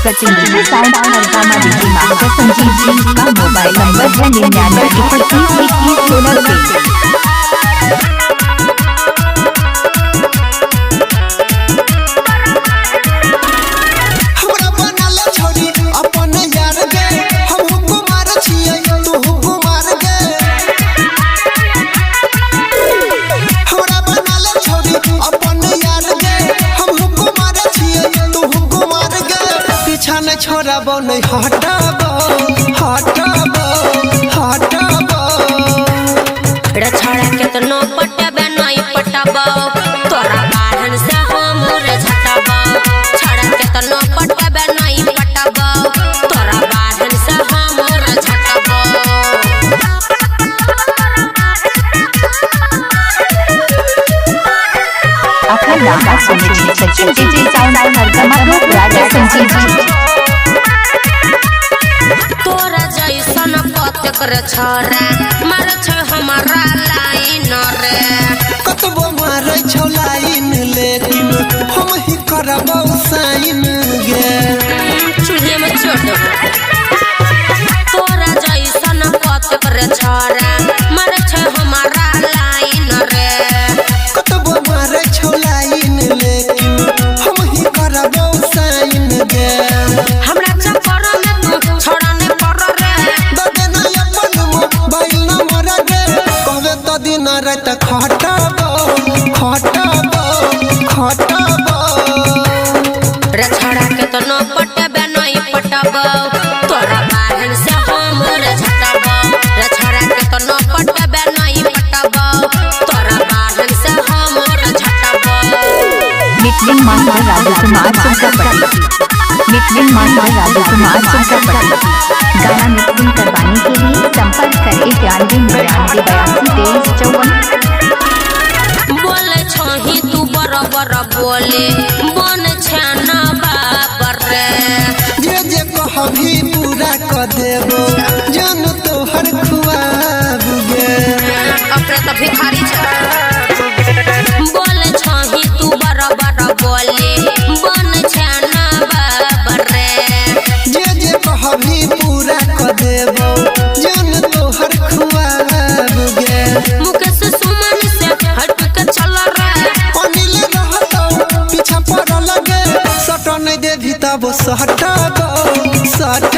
Sachin ji sound हरगामा DJ master Sanjeev ji का mobile number है 99212116। छोरा बो नहीं हटाबो हटाबो हटाबो रे छोरा केतनो पटबे नहीं पटबो तोरा बाहन से हम रे झटबो छोरा केतनो पटबे नहीं पटबो तोरा बाहन से हम रे झटबो। अपना नाम सुनिए सचिन जी साउंड हरगामा राजा संजीव जी। तोरा जैसन पतकर छोरा मार छ हमारा लाइन रे कतबो मारै छौ लाइन लेकिन हम ही करबौ साइन गे चूल्हे में चोट। तोरा जैसन पतकर छोरा मार छ हमारा लाइन रे कतबो मारै छौ लाइन लेकिन हम ही करबौ साइन गे हमरा चक्कर में तू छोड़ा ने पर रे दे ना अपन मोबाइल नंबर गे कहबे त दिन रात खटाबो खटाबो खटाबो रे छोड़ा केतनो पटबे नहीं पटबो तोरा बाहन से हम रे झटबो रे छोड़ा केतनो पटबे नहीं पटबो तोरा बाहन से हम रे झटबो। मिटलिंग मास्टर राजकुमार सुंकरपट्टी मिटलिंग मास्टर राजकुमार सुंकरपट्टी गाना मिक्सिंग करवाने के लिए संपर्क करें 9192822354। बोले छही तू बराबर बोले बन छाना बाबर रे जे कहबी पूरा क देबो जन तोहर खुआब गे अपने तो भिखारी छ। बोले छही तू बराबर बोले बन छाना बाबर रे जे कहबी पूरा क देबो जन तोहर खुआब गे मुकेश सुमन से हट के चल रे अनिल रहतो पीछा पड़ल गे सट नहीं देभी तब सटाबो सट